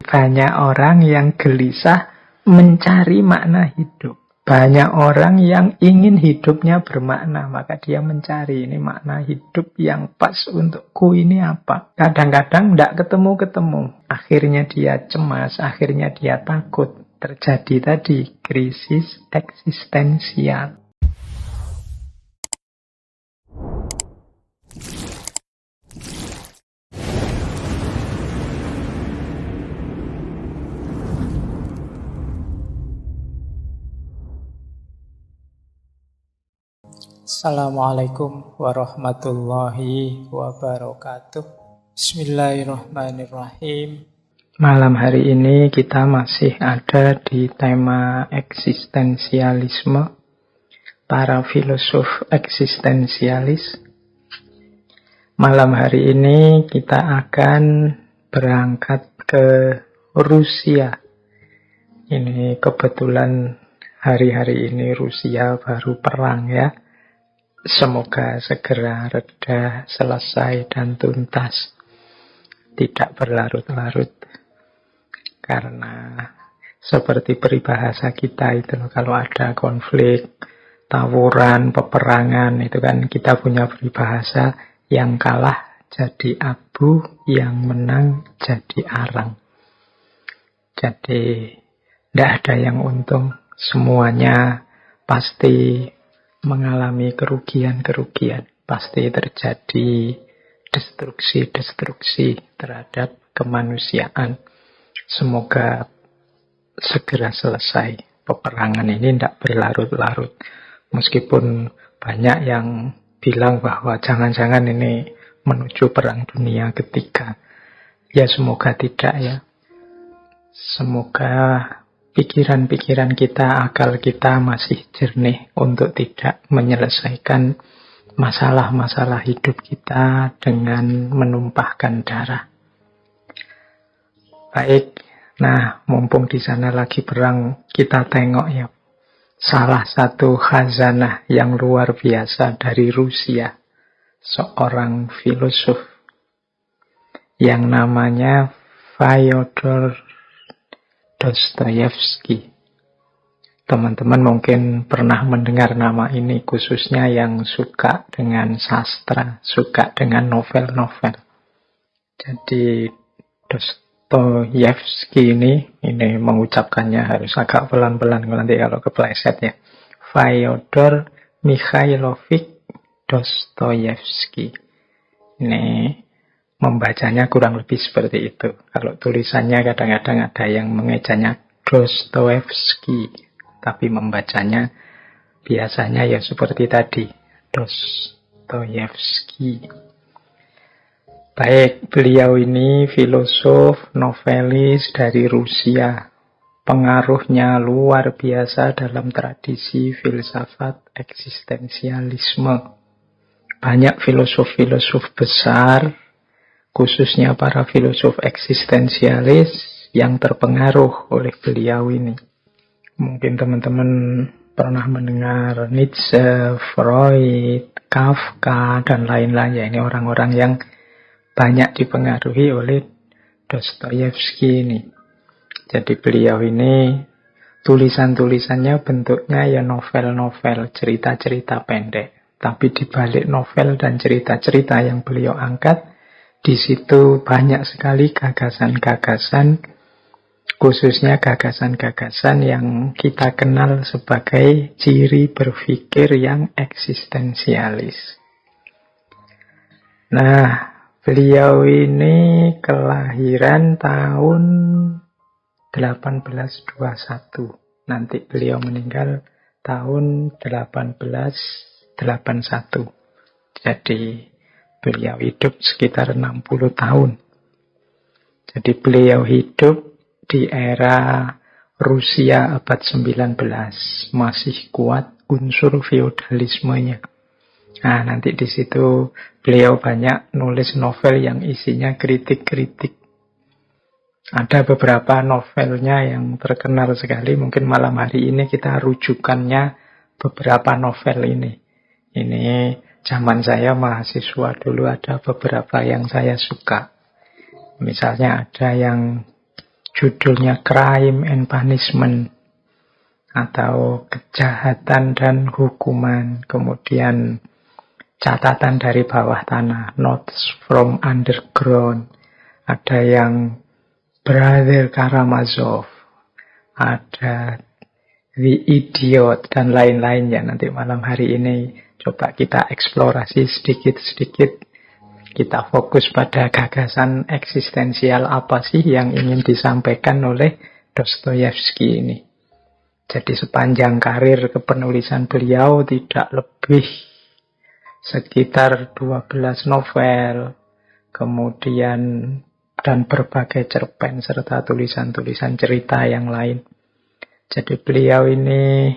banyak orang yang gelisah mencari makna hidup. Banyak orang yang ingin hidupnya bermakna, maka dia mencari ini makna hidup yang pas untukku ini apa. Kadang-kadang tidak ketemu-ketemu. Akhirnya dia cemas, akhirnya dia takut. Terjadi tadi krisis eksistensial. Assalamualaikum warahmatullahi wabarakatuh. Bismillahirrahmanirrahim. Malam hari ini kita masih ada di tema eksistensialisme, para filosof eksistensialis. Malam hari ini kita akan berangkat ke Rusia. Ini kebetulan hari-hari ini Rusia baru perang ya. Semoga segera reda, selesai, dan tuntas. Tidak berlarut-larut. Karena seperti peribahasa kita itu, kalau ada konflik, tawuran, peperangan, itu kan kita punya peribahasa, yang kalah jadi abu, yang menang jadi arang. Jadi tidak ada yang untung. Semuanya pasti mengalami kerugian-kerugian. Pasti terjadi destruksi-destruksi terhadap kemanusiaan. Semoga segera selesai. Peperangan ini tidak berlarut-larut. Meskipun banyak yang bilang bahwa jangan-jangan ini menuju perang dunia ketiga. Ya semoga tidak ya. Semoga pikiran-pikiran kita, akal kita masih jernih untuk tidak menyelesaikan masalah-masalah hidup kita dengan menumpahkan darah. Baik, nah mumpung di sana lagi perang, kita tengok ya salah satu khazanah yang luar biasa dari Rusia, seorang filosof yang namanya Fyodor Dostoyevsky. Teman-teman mungkin pernah mendengar nama ini, khususnya yang suka dengan sastra, suka dengan novel-novel. Jadi Dostoyevsky ini mengucapkannya harus agak pelan-pelan nanti kalau kepleset ya. Fyodor Mikhailovich Dostoyevsky. Ini membacanya kurang lebih seperti itu. Kalau tulisannya kadang-kadang ada yang mengejanya Dostoyevsky, tapi membacanya biasanya ya seperti tadi, Dostoyevsky. Baik, beliau ini filosof, novelis dari Rusia. Pengaruhnya luar biasa dalam tradisi filsafat eksistensialisme. Banyak filosof-filosof besar, khususnya para filosof eksistensialis yang terpengaruh oleh beliau ini. Mungkin teman-teman pernah mendengar Nietzsche, Freud, Kafka, dan lain-lain. Ya, ini orang-orang yang banyak dipengaruhi oleh Dostoyevsky ini. Jadi beliau ini tulisan-tulisannya bentuknya ya novel-novel, cerita-cerita pendek. Tapi di balik novel dan cerita-cerita yang beliau angkat, di situ banyak sekali gagasan-gagasan, khususnya gagasan-gagasan yang kita kenal sebagai ciri berpikir yang eksistensialis. Nah, beliau ini kelahiran tahun 1821. Nanti beliau meninggal tahun 1881. Jadi beliau hidup sekitar 60 tahun. Jadi beliau hidup di era Rusia abad 19. Masih kuat unsur feodalismenya. Nah, nanti di situ beliau banyak nulis novel yang isinya kritik-kritik. Ada beberapa novelnya yang terkenal sekali. Mungkin malam hari ini kita rujukannya beberapa novel ini. Ini zaman saya mahasiswa dulu ada beberapa yang saya suka. Misalnya ada yang judulnya Crime and Punishment atau Kejahatan dan Hukuman. Kemudian catatan dari bawah tanah, Notes from Underground. Ada yang Brother Karamazov, ada The Idiot, dan lain-lainnya. Nanti malam hari ini coba kita eksplorasi sedikit-sedikit. Kita fokus pada gagasan eksistensial apa sih yang ingin disampaikan oleh Dostoyevsky ini. Jadi sepanjang karir kepenulisan beliau tidak lebih sekitar 12 novel, kemudian dan berbagai cerpen serta tulisan-tulisan cerita yang lain. Jadi beliau ini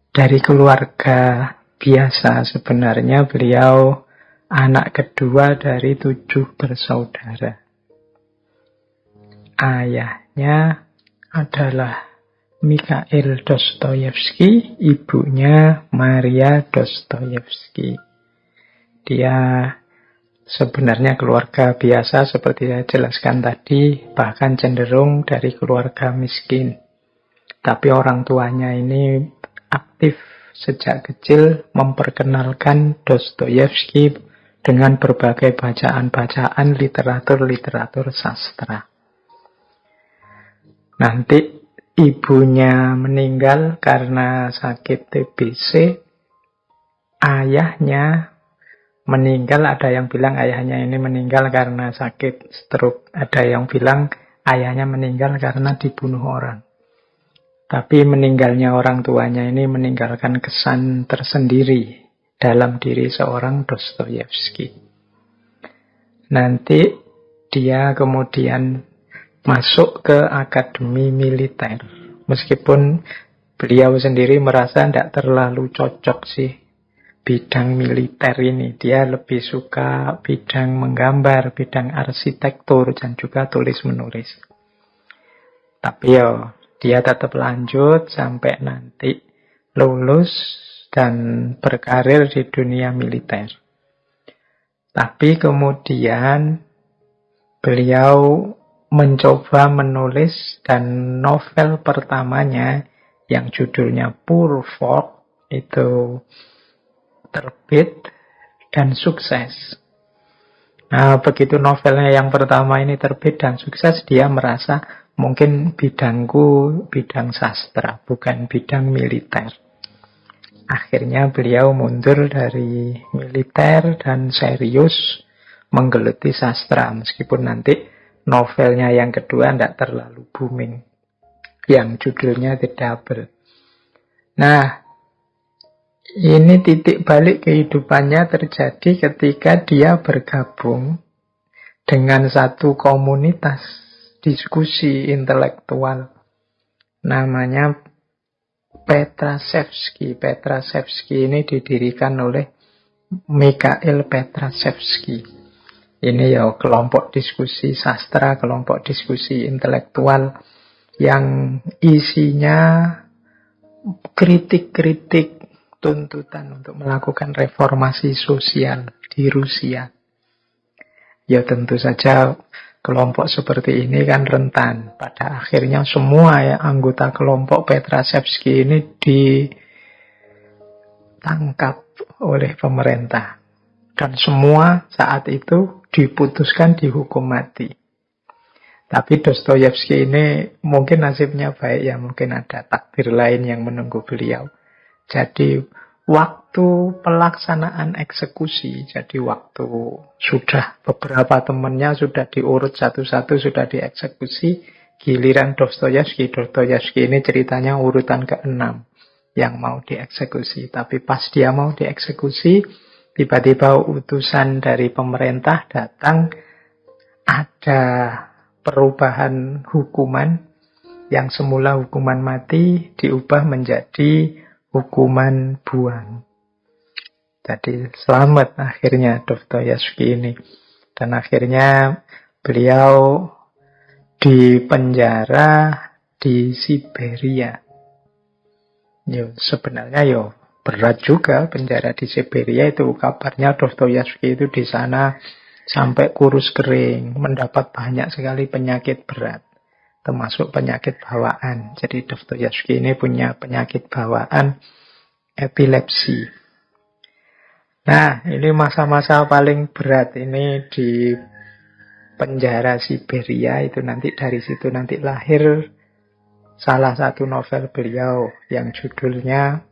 dari keluarga biasa sebenarnya. Beliau anak kedua dari 7 bersaudara. Ayahnya adalah Mikhail Dostoyevsky, ibunya Maria Dostoyevsky. Dia sebenarnya keluarga biasa seperti saya jelaskan tadi, bahkan cenderung dari keluarga miskin. Tapi orang tuanya ini aktif sejak kecil memperkenalkan Dostoyevsky dengan berbagai bacaan-bacaan literatur-literatur sastra. Nanti ibunya meninggal karena sakit TBC. Ayahnya meninggal, ada yang bilang ayahnya ini meninggal karena sakit stroke. Ada yang bilang ayahnya meninggal karena dibunuh orang. Tapi meninggalnya orang tuanya ini meninggalkan kesan tersendiri dalam diri seorang Dostoyevsky. Nanti dia kemudian masuk ke akademi militer. Meskipun beliau sendiri merasa tidak terlalu cocok sih bidang militer ini. Dia lebih suka bidang menggambar, bidang arsitektur, dan juga tulis-menulis. Tapi dia tetap lanjut sampai nanti lulus dan berkarir di dunia militer. Tapi kemudian beliau mencoba menulis, dan novel pertamanya yang judulnya Poor Folk itu terbit dan sukses. Nah, begitu novelnya yang pertama ini terbit dan sukses, dia merasa mungkin bidangku bidang sastra, bukan bidang militer. Akhirnya beliau mundur dari militer dan serius menggeluti sastra, meskipun nanti novelnya yang kedua tidak terlalu booming, yang judulnya The Double. Nah, ini titik balik kehidupannya terjadi ketika dia bergabung dengan satu komunitas diskusi intelektual namanya Petrashevsky. Petrashevsky ini didirikan oleh Mikhail Petrashevsky. Ini kelompok diskusi sastra, kelompok diskusi intelektual yang isinya kritik-kritik tuntutan untuk melakukan reformasi sosial di Rusia. Ya tentu saja kelompok seperti ini kan rentan. Pada akhirnya semua anggota kelompok Petrashevsky ini ditangkap oleh pemerintah. Dan semua saat itu diputuskan dihukum mati. Tapi Dostoyevsky ini mungkin nasibnya baik ya, mungkin ada takdir lain yang menunggu beliau. Jadi waktu pelaksanaan eksekusi, jadi waktu sudah beberapa temannya sudah diurut satu-satu, sudah dieksekusi, giliran Dostoyevsky ini ceritanya urutan ke-6 yang mau dieksekusi. Tapi pas dia mau dieksekusi, tiba-tiba utusan dari pemerintah datang, ada perubahan hukuman yang semula hukuman mati diubah menjadi hukuman buang. Jadi selamat akhirnya Dostoyevsky ini. Dan akhirnya beliau dipenjara di Siberia. Sebenarnya berat juga penjara di Siberia itu. Kabarnya Dostoyevsky itu di sana sampai kurus kering, mendapat banyak sekali penyakit berat. termasuk penyakit bawaan. Jadi Dostoyevsky ini punya penyakit bawaan epilepsi. Nah, ini masa-masa paling berat ini di penjara Siberia. Itu nanti dari situ nanti lahir salah satu novel beliau yang judulnya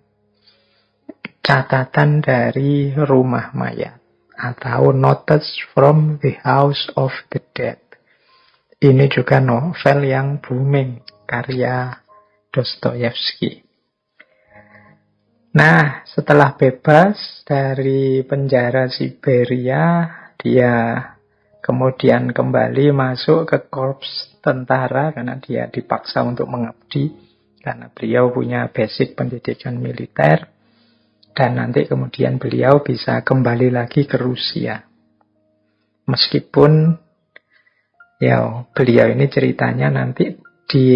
Catatan dari Rumah Mayat atau Notes from the House of the Dead. Ini juga novel yang booming, karya Dostoyevsky. Nah, setelah bebas dari penjara Siberia, dia kemudian kembali masuk ke korps tentara karena dia dipaksa untuk mengabdi, karena beliau punya basic pendidikan militer. Dan nanti kemudian beliau bisa kembali lagi ke Rusia. Meskipun beliau ini ceritanya nanti di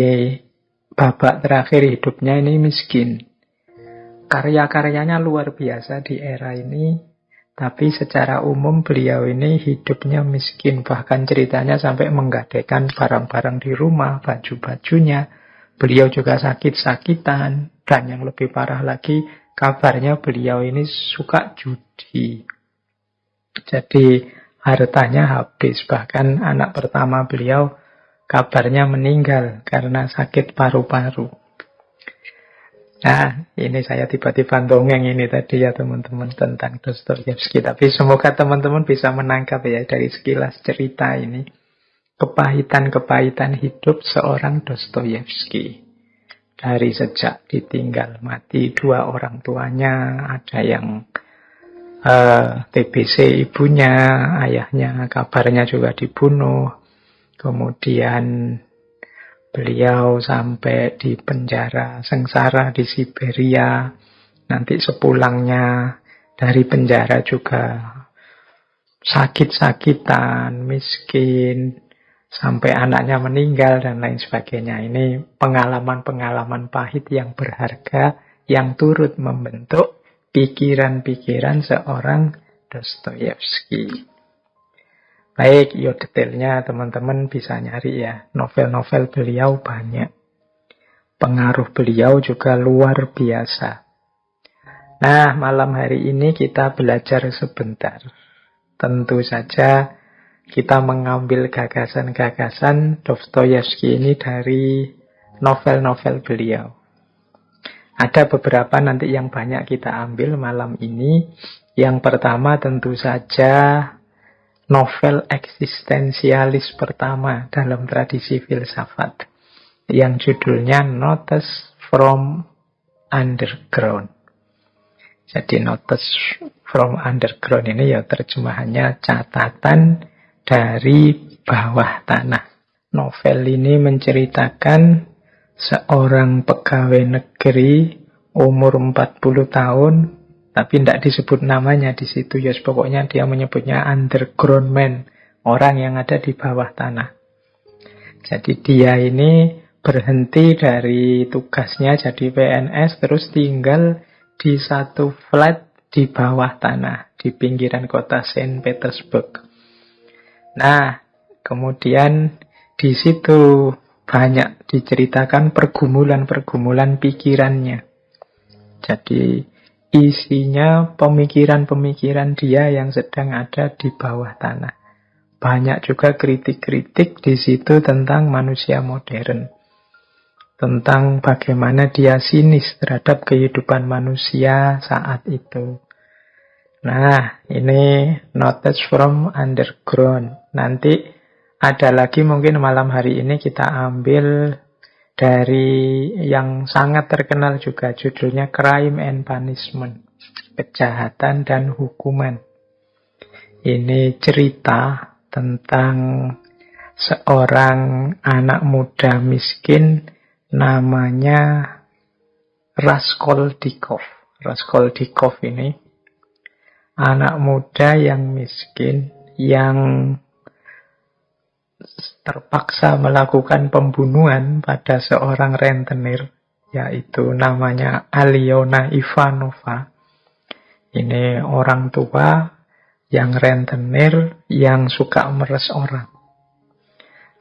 babak terakhir hidupnya ini miskin. Karya-karyanya luar biasa di era ini, tapi secara umum beliau ini hidupnya miskin. Bahkan ceritanya sampai menggadaikan barang-barang di rumah, baju-bajunya. Beliau juga sakit-sakitan, dan yang lebih parah lagi, kabarnya beliau ini suka judi. Jadi hartanya habis. Bahkan anak pertama beliau kabarnya meninggal karena sakit paru-paru. Nah, ini saya tiba-tiba dongeng ini tadi ya teman-teman tentang Dostoyevsky. Tapi semoga teman-teman bisa menangkap ya dari sekilas cerita ini. Kepahitan-kepahitan hidup seorang Dostoyevsky. Dari sejak ditinggal mati dua orang tuanya, ada yang TBC ibunya, ayahnya kabarnya juga dibunuh. Kemudian beliau sampai di penjara sengsara di Siberia. Nanti sepulangnya dari penjara juga sakit-sakitan, miskin, sampai anaknya meninggal dan lain sebagainya. Ini pengalaman-pengalaman pahit yang berharga yang turut membentuk pikiran-pikiran seorang Dostoyevsky. Baik, detailnya teman-teman bisa nyari ya. Novel-novel beliau banyak. Pengaruh beliau juga luar biasa. Nah, malam hari ini kita belajar sebentar. Tentu saja kita mengambil gagasan-gagasan Dostoyevsky ini dari novel-novel beliau. Ada beberapa nanti yang banyak kita ambil malam ini. Yang pertama tentu saja novel eksistensialis pertama dalam tradisi filsafat, yang judulnya Notes from Underground. Jadi Notes from Underground ini terjemahannya catatan dari bawah tanah. Novel ini menceritakan seorang pegawai negeri umur 40 tahun, tapi tidak disebut namanya di situ. Pokoknya dia menyebutnya underground man, orang yang ada di bawah tanah. Jadi dia ini berhenti dari tugasnya jadi PNS, terus tinggal di satu flat di bawah tanah, di pinggiran kota Saint Petersburg. Nah, kemudian di situ banyak diceritakan pergumulan-pergumulan pikirannya. Jadi isinya pemikiran-pemikiran dia yang sedang ada di bawah tanah. Banyak juga kritik-kritik di situ tentang manusia modern. Tentang bagaimana dia sinis terhadap kehidupan manusia saat itu. Nah, ini Notes from Underground. Nanti ada lagi mungkin malam hari ini kita ambil dari yang sangat terkenal juga, judulnya Crime and Punishment, Kejahatan dan Hukuman. Ini cerita tentang seorang anak muda miskin namanya Raskolnikov. Raskolnikov ini anak muda yang miskin yang terpaksa melakukan pembunuhan pada seorang rentenir, yaitu namanya Alyona Ivanova. Ini orang tua yang rentenir yang suka meres orang.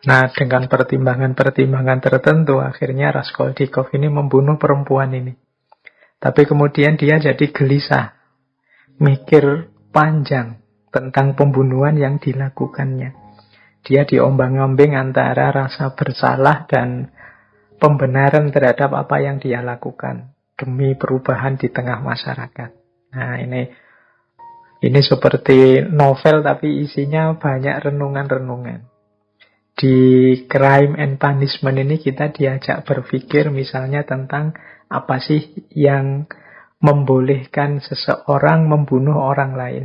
Nah, dengan pertimbangan-pertimbangan tertentu, akhirnya Raskolnikov ini membunuh perempuan ini. Tapi kemudian dia jadi gelisah, mikir panjang tentang pembunuhan yang dilakukannya. Dia diombang-ambing antara rasa bersalah dan pembenaran terhadap apa yang dia lakukan demi perubahan di tengah masyarakat. Nah, ini seperti novel tapi isinya banyak renungan-renungan. Di Crime and Punishment ini kita diajak berpikir misalnya tentang apa sih yang membolehkan seseorang membunuh orang lain.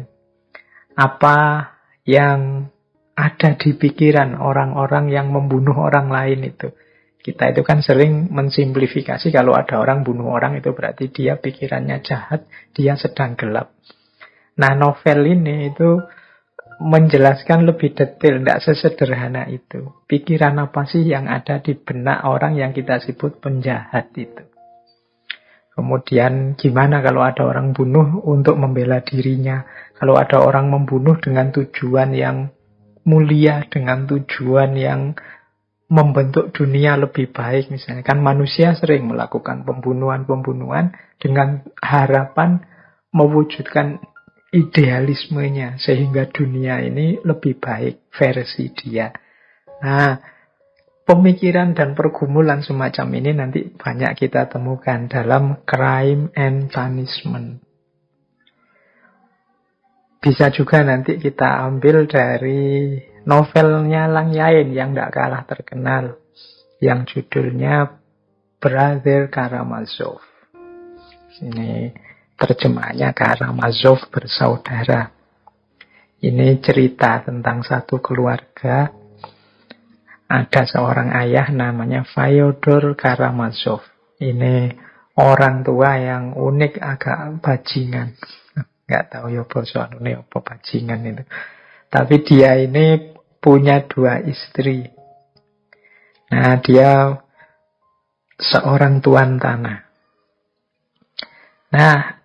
Apa yang ada di pikiran orang-orang yang membunuh orang lain itu. Kita itu kan sering mensimplifikasi kalau ada orang bunuh orang itu berarti dia pikirannya jahat, dia sedang gelap. Nah, novel ini itu menjelaskan lebih detail, tidak sesederhana itu. Pikiran apa sih yang ada di benak orang yang kita sebut penjahat itu. Kemudian gimana kalau ada orang bunuh untuk membela dirinya. Kalau ada orang membunuh dengan tujuan yang mulia, dengan tujuan yang membentuk dunia lebih baik. Misalnya kan manusia sering melakukan pembunuhan-pembunuhan dengan harapan mewujudkan idealismenya sehingga dunia ini lebih baik versi dia. Nah, pemikiran dan pergumulan semacam ini nanti banyak kita temukan dalam Crime and Punishment. Bisa juga nanti kita ambil dari novelnya Lang Yain yang tidak kalah terkenal, yang judulnya Brother Karamazov. Ini terjemahnya Karamazov bersaudara. Ini cerita tentang satu keluarga. Ada seorang ayah namanya Fyodor Karamazov. Ini orang tua yang unik, agak bajingan. Nggak tahu ya basa ini apa bajingan itu. Tapi dia ini punya 2 istri. Nah, dia seorang tuan tanah. Nah,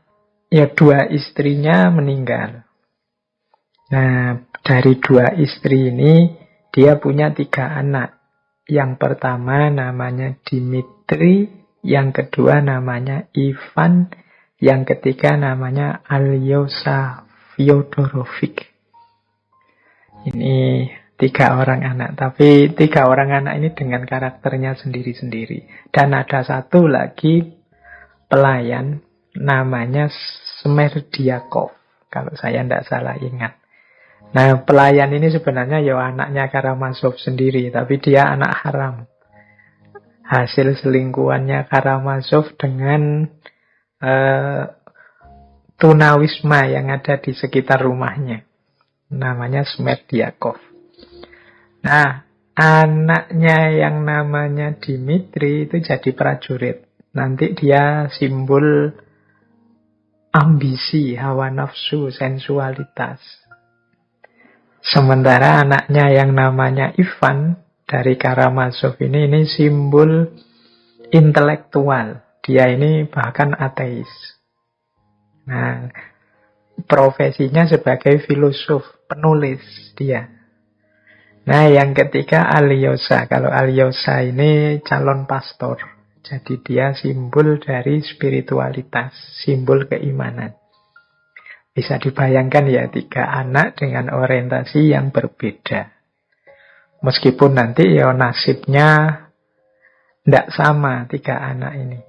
ya 2 istrinya meninggal. Nah, dari 2 istri ini dia punya 3 anak. Yang pertama namanya Dimitri, yang kedua namanya Ivan, yang ketiga namanya Alyosha Fyodorovich. Ini 3 orang anak, tapi 3 orang anak ini dengan karakternya sendiri-sendiri. Dan ada satu lagi pelayan namanya Smerdyakov, kalau saya tidak salah ingat. Nah, pelayan ini sebenarnya ya anaknya Karamazov sendiri, tapi dia anak haram. Hasil selingkuhannya Karamazov dengan tunawisma yang ada di sekitar rumahnya. Namanya Smerdyakov. Nah, anaknya yang namanya Dimitri itu jadi prajurit. Nanti dia simbol ambisi, hawa nafsu, sensualitas. Sementara anaknya yang namanya Ivan dari Karamazov ini simbol intelektual. Dia ini bahkan ateis. Nah, profesinya sebagai filosof, penulis dia. Nah, yang ketiga Alyosha. Kalau Alyosha ini calon pastor. Jadi dia simbol dari spiritualitas, simbol keimanan. Bisa dibayangkan ya 3 anak dengan orientasi yang berbeda. Meskipun nanti ya nasibnya tidak sama 3 anak ini.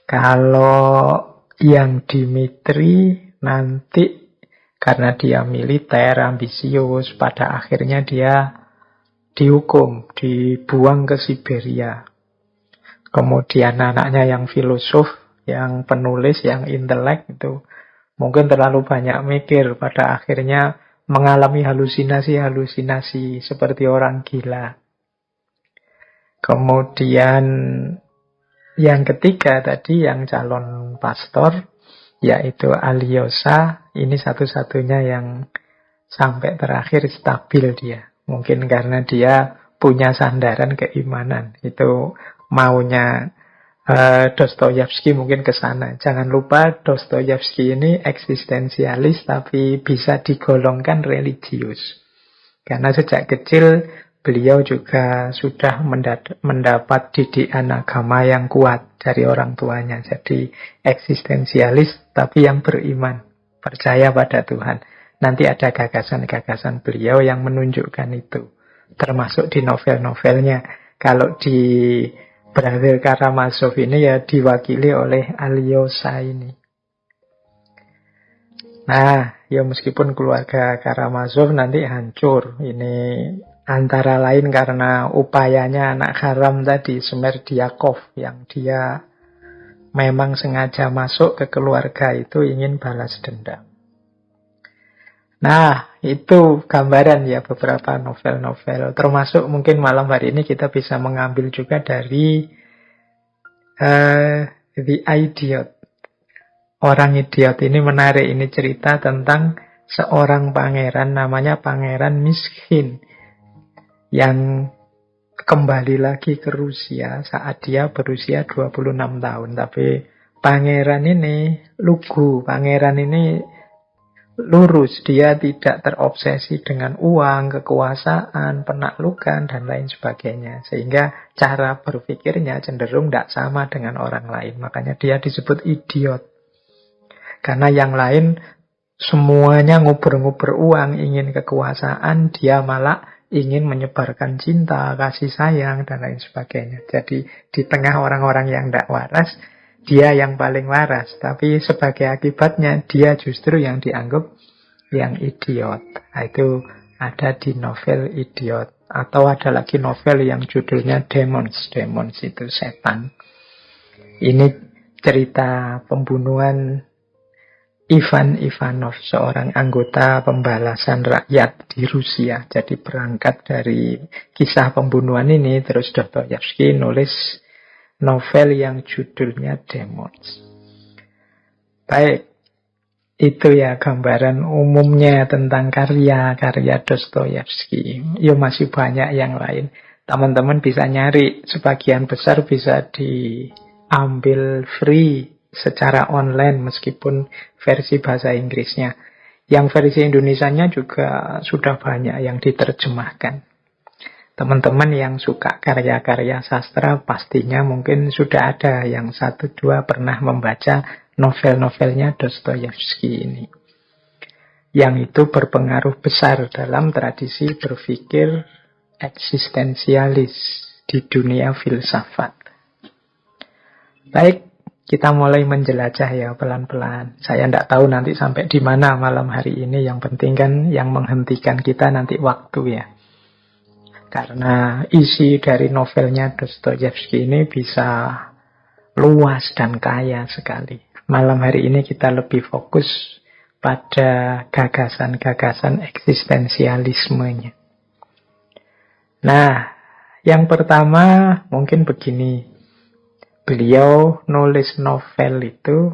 Kalau yang Dimitri nanti karena dia militer, ambisius, pada akhirnya dia dihukum, dibuang ke Siberia. Kemudian anaknya yang filosof, yang penulis, yang intelek itu mungkin terlalu banyak mikir, pada akhirnya mengalami halusinasi-halusinasi seperti orang gila. Kemudian yang ketiga tadi yang calon pastor, yaitu Alyosha, ini satu-satunya yang sampai terakhir stabil dia. Mungkin karena dia punya sandaran keimanan. Itu maunya Dostoyevsky mungkin ke sana. Jangan lupa Dostoyevsky ini eksistensialis tapi bisa digolongkan religius. Karena sejak kecil Beliau juga sudah mendapat didikan agama yang kuat dari orang tuanya. Jadi eksistensialis tapi yang beriman, percaya pada Tuhan. Nanti ada gagasan-gagasan beliau yang menunjukkan itu. Termasuk di novel-novelnya. Kalau di Brother Karamazov ini ya diwakili oleh Alyosha ini. Nah, ya meskipun keluarga Karamazov nanti hancur. Ini antara lain karena upayanya anak haram tadi, Smerdyakov, yang dia memang sengaja masuk ke keluarga itu ingin balas dendam. Nah, itu gambaran ya beberapa novel-novel. Termasuk mungkin malam hari ini kita bisa mengambil juga dari The Idiot. Orang idiot ini menarik, ini cerita tentang seorang pangeran namanya Pangeran Miskin yang kembali lagi ke Rusia saat dia berusia 26 tahun. Tapi pangeran ini lugu, pangeran ini lurus, dia tidak terobsesi dengan uang, kekuasaan, penaklukan, dan lain sebagainya. Sehingga cara berpikirnya cenderung tidak sama dengan orang lain. Makanya dia disebut idiot. Karena yang lain semuanya ngubur-ngubur uang, ingin kekuasaan, dia malah ingin menyebarkan cinta, kasih sayang, dan lain sebagainya. Jadi di tengah orang-orang yang tidak waras, dia yang paling waras. Tapi sebagai akibatnya, dia justru yang dianggap yang idiot. Nah, itu ada di novel Idiot. Atau ada lagi novel yang judulnya Demons. Demons itu setan. Ini cerita pembunuhan Ivan Ivanov, seorang anggota pembalasan rakyat di Rusia. Jadi berangkat dari kisah pembunuhan ini, terus Dostoyevsky nulis novel yang judulnya Demons. Baik, itu ya gambaran umumnya tentang karya-karya Dostoyevsky. Ya masih banyak yang lain. Teman-teman bisa nyari, sebagian besar bisa diambil free secara online meskipun versi bahasa Inggrisnya. Yang versi Indonesianya juga sudah banyak yang diterjemahkan. Teman-teman yang suka karya-karya sastra pastinya mungkin sudah ada yang 1-2 pernah membaca novel-novelnya Dostoyevsky ini. Yang itu berpengaruh besar dalam tradisi berpikir eksistensialis di dunia filsafat. Baik, kita mulai menjelajah ya pelan-pelan. Saya tidak tahu nanti sampai di mana malam hari ini. Yang penting kan yang menghentikan kita nanti waktu ya. Karena isi dari novelnya Dostoyevsky ini bisa luas dan kaya sekali. Malam hari ini kita lebih fokus pada gagasan-gagasan eksistensialismenya. Nah, yang pertama mungkin begini. Beliau nulis novel itu,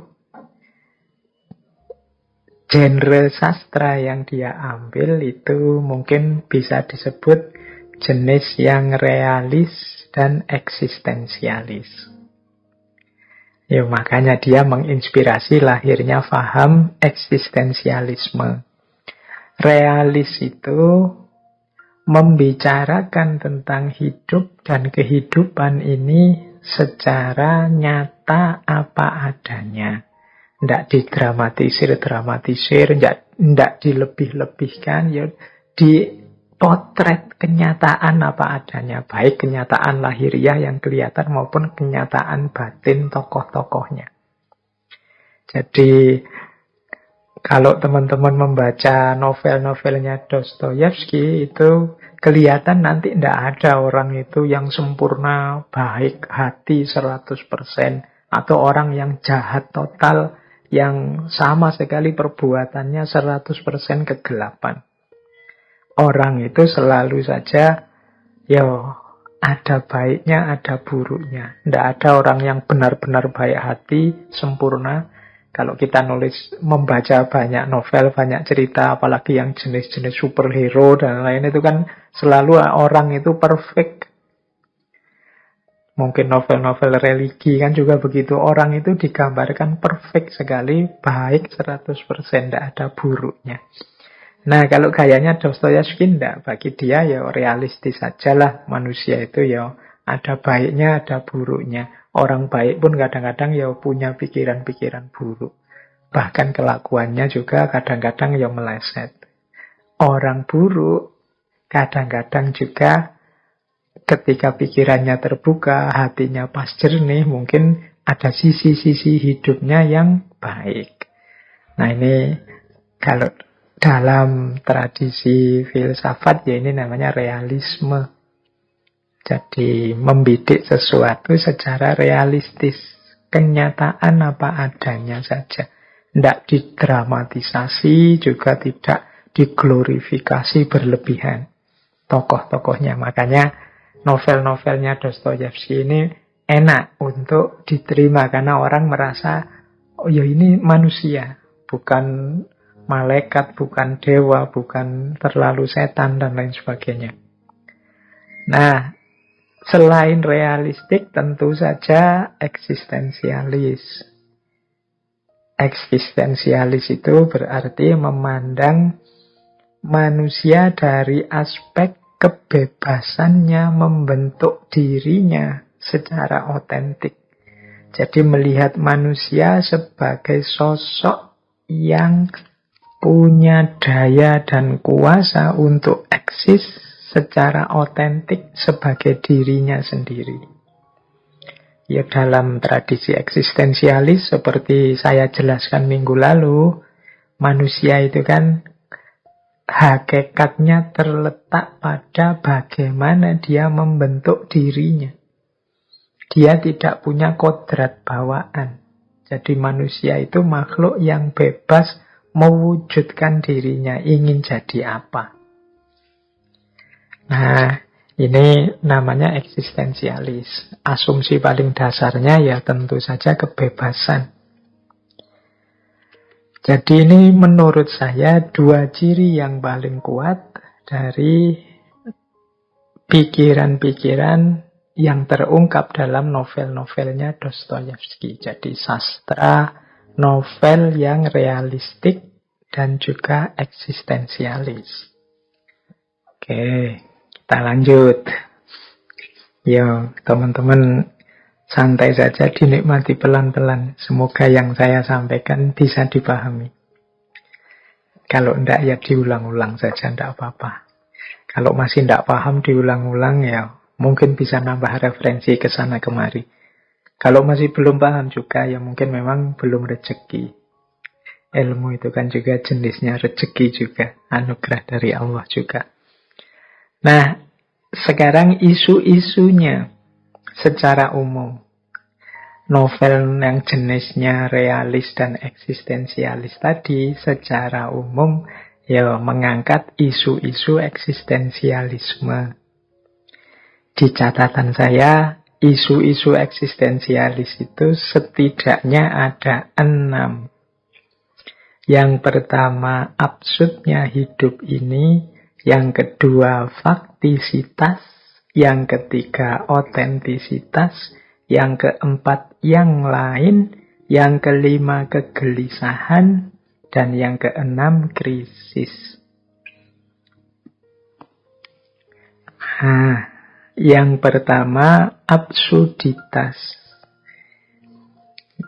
genre sastra yang dia ambil itu mungkin bisa disebut jenis yang realis dan eksistensialis. Ya, makanya dia menginspirasi lahirnya paham eksistensialisme. Realis itu membicarakan tentang hidup dan kehidupan ini secara nyata apa adanya. Tidak didramatisir, tidak dilebih-lebihkan, ya dipotret kenyataan apa adanya. Baik kenyataan lahiriah yang kelihatan maupun kenyataan batin tokoh-tokohnya. Jadi kalau teman-teman membaca novel-novelnya Dostoyevsky itu kelihatan nanti tidak ada orang itu yang sempurna, baik hati 100%, atau orang yang jahat total, yang sama sekali perbuatannya 100% kegelapan. Orang itu selalu saja, ada baiknya, ada buruknya. Tidak ada orang yang benar-benar baik hati, sempurna. Kalau kita membaca banyak novel, banyak cerita, apalagi yang jenis-jenis superhero dan lain itu kan selalu orang itu perfect. Mungkin novel-novel religi kan juga begitu. Orang itu digambarkan perfect sekali, baik 100%, tidak ada buruknya. Nah, kalau gayanya Dostoyevsky enggak, bagi dia ya realistis sajalah, manusia itu ya ada baiknya, ada buruknya. Orang baik pun kadang-kadang ya punya pikiran-pikiran buruk. Bahkan kelakuannya juga kadang-kadang ya meleset. Orang buruk kadang-kadang juga ketika pikirannya terbuka, hatinya pas jernih, mungkin ada sisi-sisi hidupnya yang baik. Nah, ini kalau dalam tradisi filsafat ya ini namanya realisme. Jadi membidik sesuatu secara realistis. Kenyataan apa adanya saja. Tidak didramatisasi, juga tidak diglorifikasi berlebihan tokoh-tokohnya. Makanya novel-novelnya Dostoyevsky ini enak untuk diterima karena orang merasa, oh ya ini manusia, bukan malaikat, bukan dewa, bukan terlalu setan, dan lain sebagainya. Nah, selain realistik, tentu saja eksistensialis. Eksistensialis itu berarti memandang manusia dari aspek kebebasannya membentuk dirinya secara otentik. Jadi melihat manusia sebagai sosok yang punya daya dan kuasa untuk eksis secara otentik sebagai dirinya sendiri. Ya, dalam tradisi eksistensialis seperti saya jelaskan minggu lalu, manusia itu kan hakikatnya terletak pada bagaimana dia membentuk dirinya. Dia tidak punya kodrat bawaan. Jadi manusia itu makhluk yang bebas mewujudkan dirinya, ingin jadi apa. Nah, ini namanya eksistensialis. Asumsi paling dasarnya ya tentu saja kebebasan. Jadi ini menurut saya dua ciri yang paling kuat dari pikiran-pikiran yang terungkap dalam novel-novelnya Dostoyevsky. Jadi sastra novel yang realistik dan juga eksistensialis. Oke, kita lanjut. Yo, teman-teman santai saja, dinikmati pelan-pelan. Semoga yang saya sampaikan bisa dipahami. Kalau enggak ya diulang-ulang saja, enggak apa-apa. Kalau masih enggak paham diulang-ulang ya mungkin bisa nambah referensi ke sana kemari. Kalau masih belum paham juga ya mungkin memang belum rezeki. Ilmu itu kan juga jenisnya rezeki juga, anugerah dari Allah juga. Nah, sekarang isu-isunya secara umum. Novel yang jenisnya realis dan eksistensialis tadi secara umum ya mengangkat isu-isu eksistensialisme. Di catatan saya, isu-isu eksistensialis itu setidaknya ada 6. Yang pertama, absurdnya hidup ini. Yang kedua, faktisitas. Yang ketiga, otentisitas. Yang keempat, yang lain. Yang kelima, kegelisahan. Dan yang keenam, krisis. Yang pertama, absurditas.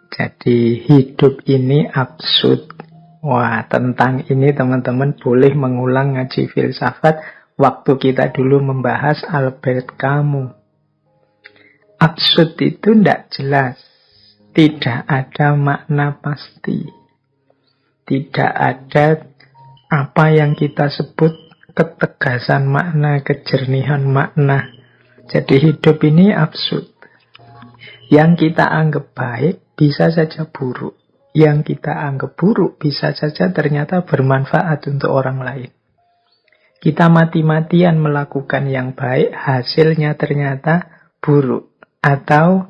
Jadi hidup ini absurd. Wah, tentang ini teman-teman boleh mengulang ngaji filsafat waktu kita dulu membahas Albert Camus. Absurd itu tidak jelas. Tidak ada makna pasti. Tidak ada apa yang kita sebut ketegasan makna, kejernihan makna. Jadi hidup ini absurd. Yang kita anggap baik bisa saja buruk. Yang kita anggap buruk bisa saja ternyata bermanfaat untuk orang lain. Kita mati-matian melakukan yang baik, hasilnya ternyata buruk. Atau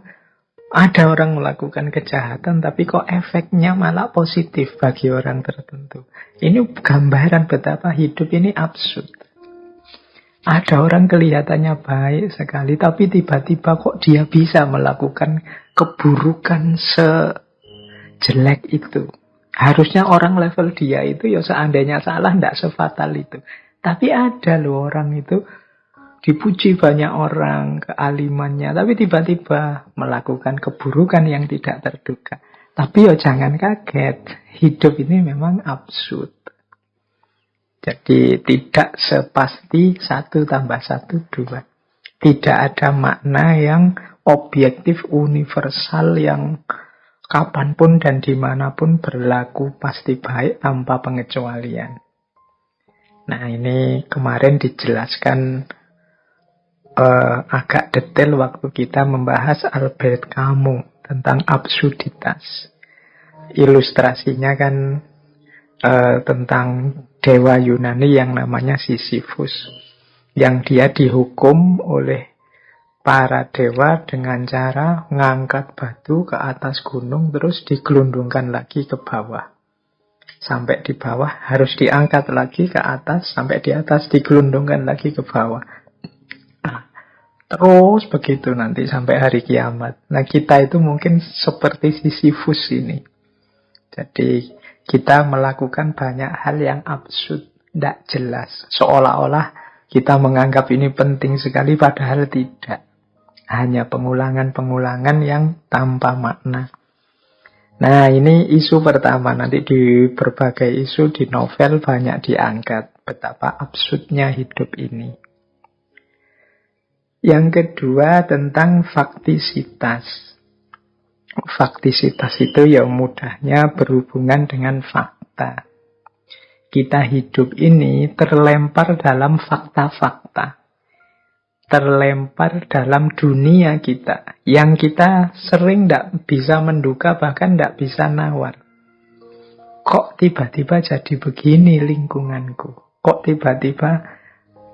ada orang melakukan kejahatan tapi kok efeknya malah positif bagi orang tertentu. Ini gambaran betapa hidup ini absurd. Ada orang kelihatannya baik sekali, tapi tiba-tiba kok dia bisa melakukan keburukan sejelek itu. Harusnya orang level dia itu ya seandainya salah tidak sefatal itu. Tapi ada loh orang itu dipuji banyak orang kealimannya, tapi tiba-tiba melakukan keburukan yang tidak terduga. Tapi ya jangan kaget, hidup ini memang absurd. Jadi tidak sepasti 1 tambah 1 2. Tidak ada makna yang objektif universal yang kapanpun dan dimanapun berlaku pasti baik tanpa pengecualian. Nah ini kemarin dijelaskan agak detail waktu kita membahas Albert Camus tentang absurditas. Ilustrasinya kan tentang dewa Yunani yang namanya Sisyphus, yang dia dihukum oleh para dewa dengan cara ngangkat batu ke atas gunung terus digelundungkan lagi ke bawah. Sampai di bawah harus diangkat lagi ke atas, sampai di atas digelundungkan lagi ke bawah. Nah, terus begitu nanti sampai hari kiamat. Nah kita itu mungkin seperti Sisyphus ini. Jadi kita melakukan banyak hal yang absurd, tidak jelas. Seolah-olah kita menganggap ini penting sekali padahal tidak. Hanya pengulangan-pengulangan yang tanpa makna. Nah ini isu pertama, nanti di berbagai isu di novel banyak diangkat betapa absurdnya hidup ini. Yang kedua tentang faktisitas. Faktisitas itu ya mudahnya berhubungan dengan fakta. Kita hidup ini terlempar dalam fakta-fakta. Terlempar dalam dunia kita, yang kita sering tidak bisa menduga, bahkan tidak bisa nawar. Kok tiba-tiba jadi begini lingkunganku? Kok tiba-tiba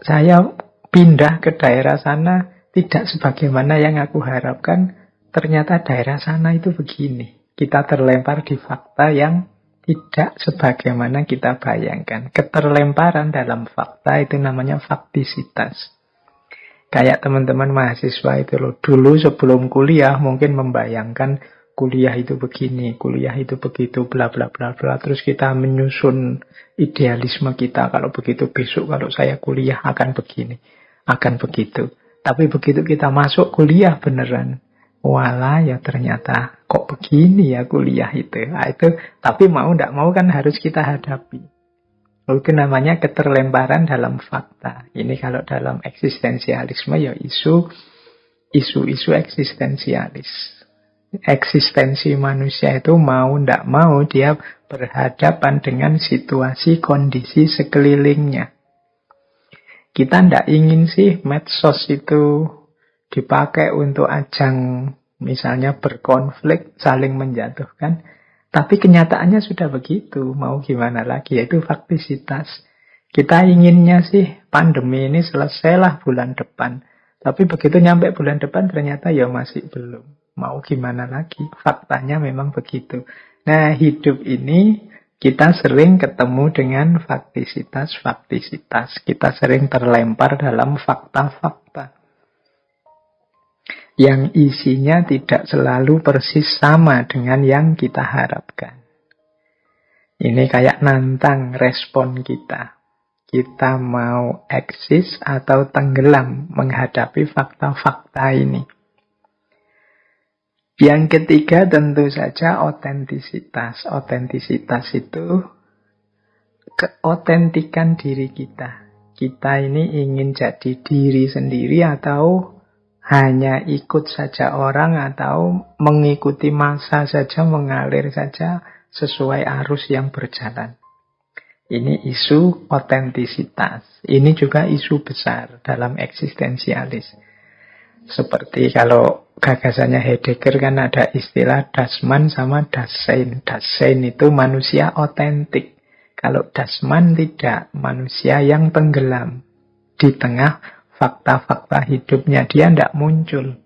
saya pindah ke daerah sana tidak sebagaimana yang aku harapkan, ternyata daerah sana itu begini. Kita terlempar di fakta yang tidak sebagaimana kita bayangkan. Keterlemparan dalam fakta itu namanya faktisitas. Kayak teman-teman mahasiswa itu loh, dulu sebelum kuliah mungkin membayangkan kuliah itu begini, kuliah itu begitu, bla bla bla bla. Terus kita menyusun idealisme kita, kalau begitu besok kalau saya kuliah akan begini, akan begitu. Tapi begitu kita masuk kuliah beneran, walah ya ternyata kok begini ya kuliah itu. Nah, itu tapi mau tidak mau kan harus kita hadapi. Itu namanya keterlemparan dalam fakta. Ini kalau dalam eksistensialisme ya isu-isu eksistensialis. Eksistensi manusia itu mau tidak mau dia berhadapan dengan situasi kondisi sekelilingnya. Kita tidak ingin sih medsos itu dipakai untuk ajang misalnya berkonflik, saling menjatuhkan. Tapi kenyataannya sudah begitu, mau gimana lagi, yaitu faktisitas. Kita inginnya sih pandemi ini selesailah bulan depan. Tapi begitu nyampe bulan depan ternyata ya masih belum. Mau gimana lagi, faktanya memang begitu. Nah hidup ini kita sering ketemu dengan faktisitas. Kita sering terlempar dalam fakta-fakta yang isinya tidak selalu persis sama dengan yang kita harapkan. Ini kayak nantang respon kita. Kita mau eksis atau tenggelam menghadapi fakta-fakta ini. Yang ketiga tentu saja otentisitas. Otentisitas itu keotentikan diri kita. Kita ini ingin jadi diri sendiri atau hanya ikut saja orang atau mengikuti massa saja, mengalir saja sesuai arus yang berjalan. Ini isu otentisitas. Ini juga isu besar dalam eksistensialis. Seperti kalau gagasannya Heidegger kan ada istilah Das-Man sama Das-Sein. Das-Sein itu manusia otentik. Kalau Das-Man tidak, manusia yang tenggelam di tengah fakta-fakta hidupnya, dia tidak muncul.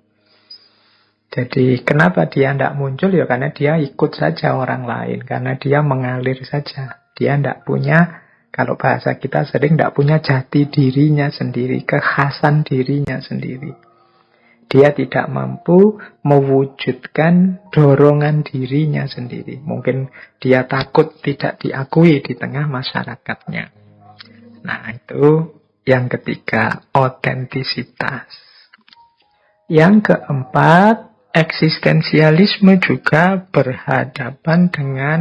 Jadi kenapa dia tidak muncul? Ya karena dia ikut saja orang lain. Karena dia mengalir saja. Dia tidak punya, kalau bahasa kita sering tidak punya jati dirinya sendiri, kekhasan dirinya sendiri. Dia tidak mampu mewujudkan dorongan dirinya sendiri. Mungkin dia takut tidak diakui di tengah masyarakatnya. Nah, itu yang ketiga, otentisitas. Yang keempat, eksistensialisme juga berhadapan dengan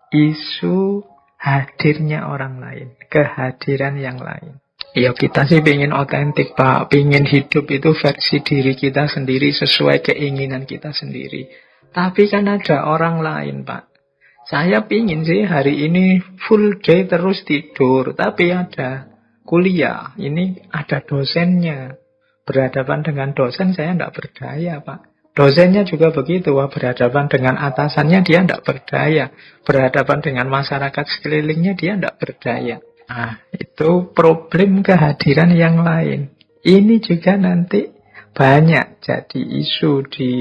isu hadirnya orang lain, kehadiran yang lain. Ya kita sih pengen otentik Pak, pengen hidup itu versi diri kita sendiri sesuai keinginan kita sendiri. Tapi kan ada orang lain Pak. Saya pengen sih hari ini full day terus tidur, tapi ada kuliah, ini ada dosennya. Berhadapan dengan dosen saya tidak berdaya Pak. Dosennya juga begitu, berhadapan dengan atasannya dia tidak berdaya. Berhadapan dengan masyarakat sekelilingnya dia tidak berdaya. Nah, itu problem kehadiran yang lain. Ini juga nanti banyak jadi isu di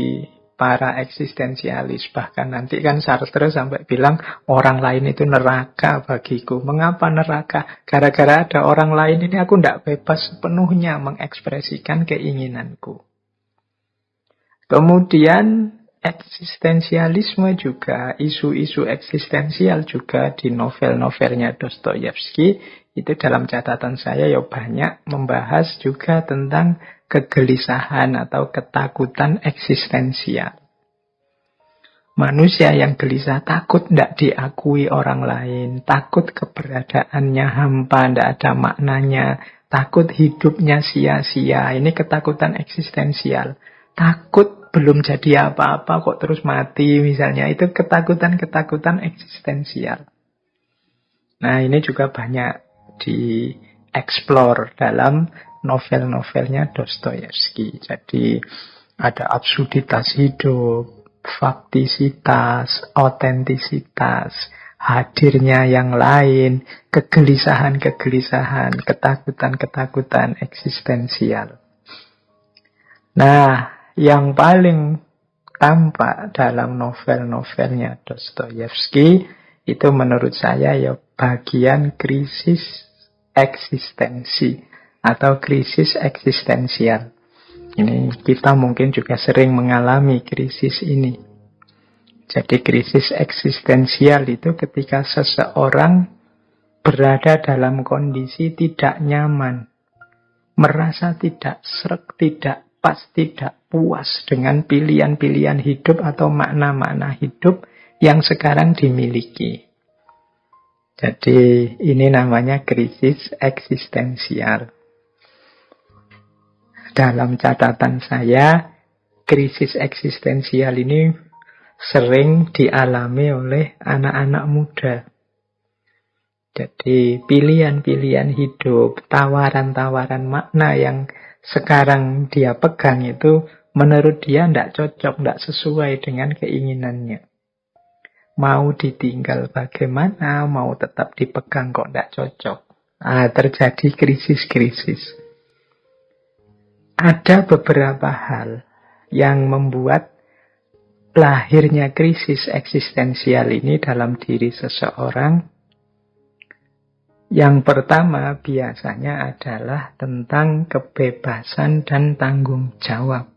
para eksistensialis. Bahkan nanti kan Sartre sampai bilang orang lain itu neraka bagiku. Mengapa neraka? Gara-gara ada orang lain ini aku tidak bebas sepenuhnya mengekspresikan keinginanku. Kemudian eksistensialisme juga, isu-isu eksistensial juga di novel-novelnya Dostoyevsky, itu dalam catatan saya ya banyak membahas juga tentang kegelisahan atau ketakutan eksistensial. Manusia yang gelisah takut tidak diakui orang lain, takut keberadaannya hampa, tidak ada maknanya, takut hidupnya sia-sia. Ini ketakutan eksistensial. Takut belum jadi apa-apa kok terus mati misalnya. Itu ketakutan-ketakutan eksistensial. Nah ini juga banyak dieksplor dalam novel-novelnya Dostoyevsky. Jadi ada absurditas hidup, faktisitas, otentisitas, hadirnya yang lain, kegelisahan-kegelisahan, ketakutan-ketakutan eksistensial. Nah, yang paling tampak dalam novel-novelnya Dostoyevsky itu menurut saya ya bagian krisis eksistensi atau krisis eksistensial. Ini kita mungkin juga sering mengalami krisis ini. Jadi krisis eksistensial itu ketika seseorang berada dalam kondisi tidak nyaman, merasa tidak sreg, tidak pas, tidak puas dengan pilihan-pilihan hidup atau makna-makna hidup yang sekarang dimiliki. Jadi ini namanya krisis eksistensial. Dalam catatan saya, krisis eksistensial ini sering dialami oleh anak-anak muda. Jadi pilihan-pilihan hidup, tawaran-tawaran makna yang sekarang dia pegang itu menurut dia tidak cocok, tidak sesuai dengan keinginannya. Mau ditinggal bagaimana, mau tetap dipegang kok tidak cocok. Terjadi krisis-krisis. Ada beberapa hal yang membuat lahirnya krisis eksistensial ini dalam diri seseorang. Yang pertama biasanya adalah tentang kebebasan dan tanggung jawab.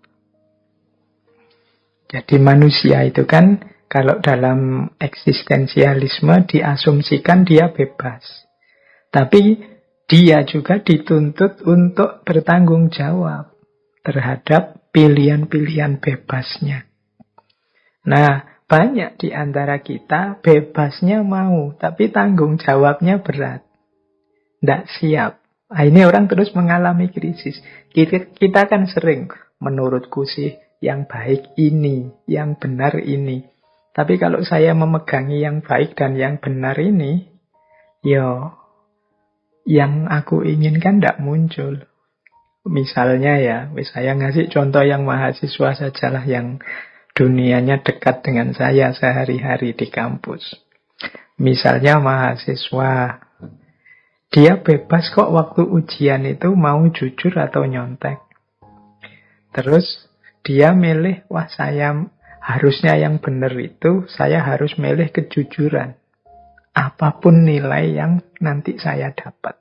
Jadi manusia itu kan kalau dalam eksistensialisme diasumsikan dia bebas. Tapi dia juga dituntut untuk bertanggung jawab terhadap pilihan-pilihan bebasnya. Nah, banyak di antara kita bebasnya mau, tapi tanggung jawabnya berat. Tidak siap. Ini orang terus mengalami krisis. Kita kan sering, menurutku sih yang baik ini, yang benar ini. Tapi kalau saya memegangi yang baik dan yang benar ini, yang aku inginkan tidak muncul. Misalnya ya, saya ngasih contoh yang mahasiswa sajalah, yang dunianya dekat dengan saya sehari-hari di kampus. Misalnya mahasiswa, dia bebas kok waktu ujian itu mau jujur atau nyontek. Terus dia milih, saya harusnya yang benar itu, saya harus milih kejujuran. Apapun nilai yang nanti saya dapat.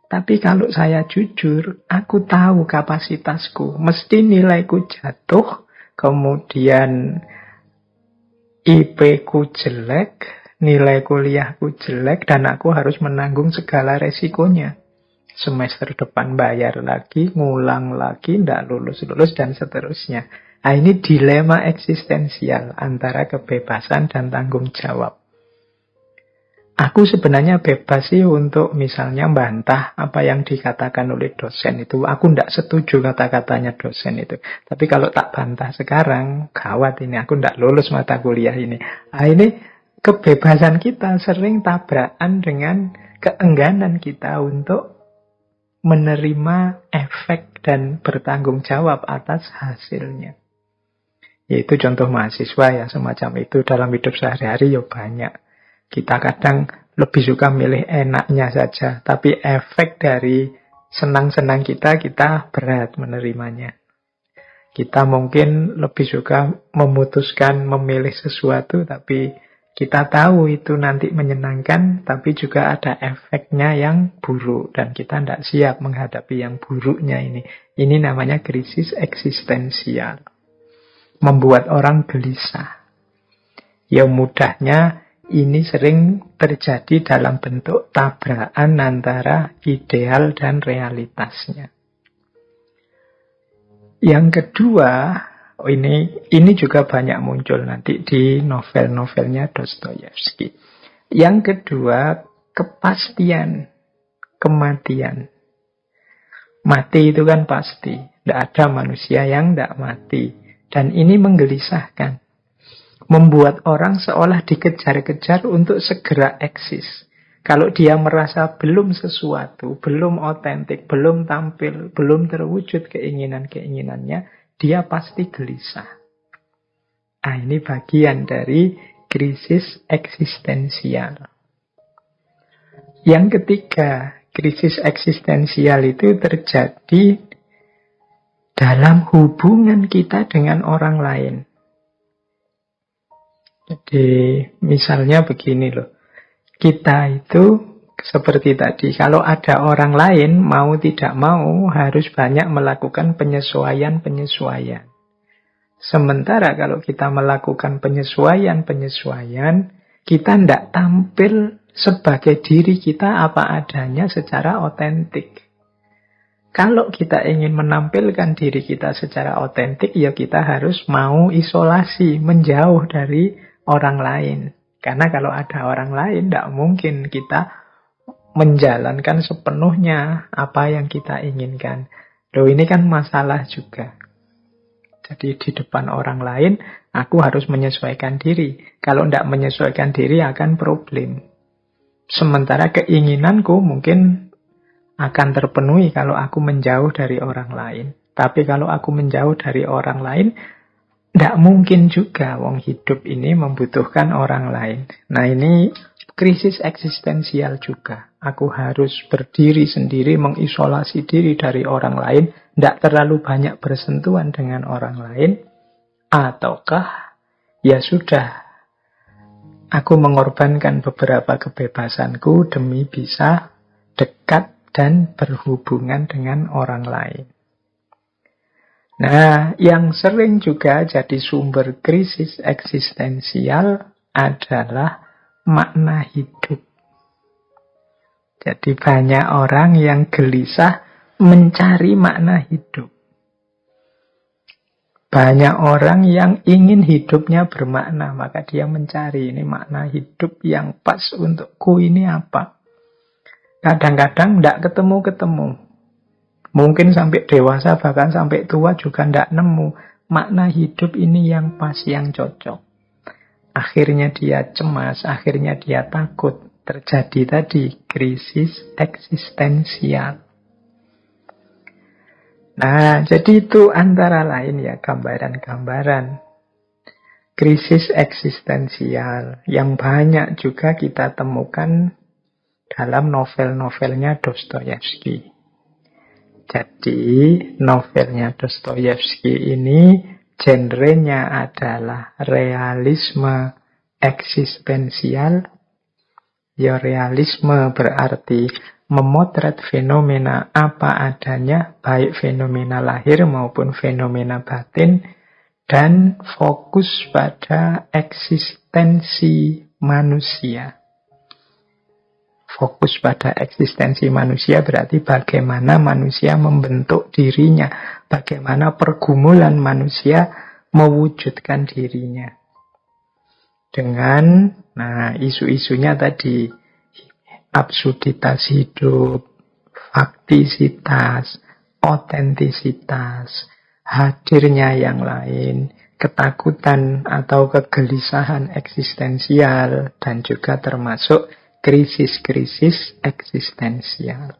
Tapi kalau saya jujur, aku tahu kapasitasku. Mesti nilaiku jatuh, kemudian IP ku jelek, nilai kuliahku jelek, dan aku harus menanggung segala resikonya. Semester depan bayar lagi, ngulang lagi, ndak lulus-lulus, dan seterusnya. Nah, ini dilema eksistensial antara kebebasan dan tanggung jawab. Aku sebenarnya bebas sih untuk misalnya bantah apa yang dikatakan oleh dosen itu. Aku ndak setuju kata-katanya dosen itu. Tapi kalau tak bantah sekarang, gawat ini, aku ndak lulus mata kuliah ini. Nah, ini kebebasan kita sering tabrakan dengan keengganan kita untuk menerima efek dan bertanggung jawab atas hasilnya. Yaitu contoh mahasiswa ya, semacam itu dalam hidup sehari-hari ya banyak. Kita kadang lebih suka milih enaknya saja, tapi efek dari senang-senang kita berat menerimanya. Kita mungkin lebih suka memutuskan memilih sesuatu, tapi kita tahu itu nanti menyenangkan, tapi juga ada efeknya yang buruk. Dan kita tidak siap menghadapi yang buruknya ini. Ini namanya krisis eksistensial. Membuat orang gelisah. Ya mudahnya ini sering terjadi dalam bentuk tabrakan antara ideal dan realitasnya. Yang kedua, ini juga banyak muncul nanti di novel-novelnya Dostoyevsky. Yang kedua, kepastian kematian. Mati itu kan pasti. Tidak ada manusia yang tidak mati. Dan ini menggelisahkan. Membuat orang seolah dikejar-kejar untuk segera eksis. Kalau dia merasa belum sesuatu, belum otentik, belum tampil, belum terwujud keinginan-keinginannya, dia pasti gelisah. Nah, ini bagian dari krisis eksistensial. Yang ketiga, krisis eksistensial itu terjadi dalam hubungan kita dengan orang lain. Jadi, misalnya begini loh. Kita itu seperti tadi, kalau ada orang lain, mau tidak mau harus banyak melakukan penyesuaian-penyesuaian. Sementara kalau kita melakukan penyesuaian-penyesuaian, kita tidak tampil sebagai diri kita apa adanya secara otentik. Kalau kita ingin menampilkan diri kita secara otentik, ya kita harus mau isolasi, menjauh dari orang lain. Karena kalau ada orang lain, tidak mungkin kita menjalankan sepenuhnya apa yang kita inginkan. Loh, ini kan masalah juga. Jadi di depan orang lain, aku harus menyesuaikan diri. Kalau tidak menyesuaikan diri akan problem. Sementara keinginanku mungkin akan terpenuhi kalau aku menjauh dari orang lain. Tapi kalau aku menjauh dari orang lain, tidak mungkin juga, wong hidup ini membutuhkan orang lain. Nah, ini krisis eksistensial juga. Aku harus berdiri sendiri, mengisolasi diri dari orang lain, tidak terlalu banyak bersentuhan dengan orang lain. Ataukah, ya sudah, aku mengorbankan beberapa kebebasanku demi bisa dekat dan berhubungan dengan orang lain. Nah, yang sering juga jadi sumber krisis eksistensial adalah makna hidup. Jadi banyak orang yang gelisah mencari makna hidup. Banyak orang yang ingin hidupnya bermakna, maka dia mencari ini makna hidup yang pas untukku ini apa. Kadang-kadang tidak ketemu-ketemu. Mungkin sampai dewasa, bahkan sampai tua juga tidak nemu makna hidup ini yang pas, yang cocok. Akhirnya dia cemas, akhirnya dia takut. Terjadi tadi krisis eksistensial. Nah, jadi itu antara lain ya gambaran-gambaran krisis eksistensial yang banyak juga kita temukan dalam novel-novelnya Dostoyevsky. Jadi, novelnya Dostoyevsky ini genrenya adalah realisme eksistensial Ya, realisme berarti memotret fenomena apa adanya, baik fenomena lahir maupun fenomena batin, dan fokus pada eksistensi manusia. Fokus pada eksistensi manusia berarti bagaimana manusia membentuk dirinya, bagaimana pergumulan manusia mewujudkan dirinya. Dengan, isu-isunya tadi, absurditas hidup, faktisitas, otentisitas, hadirnya yang lain, ketakutan atau kegelisahan eksistensial, dan juga termasuk krisis-krisis eksistensial.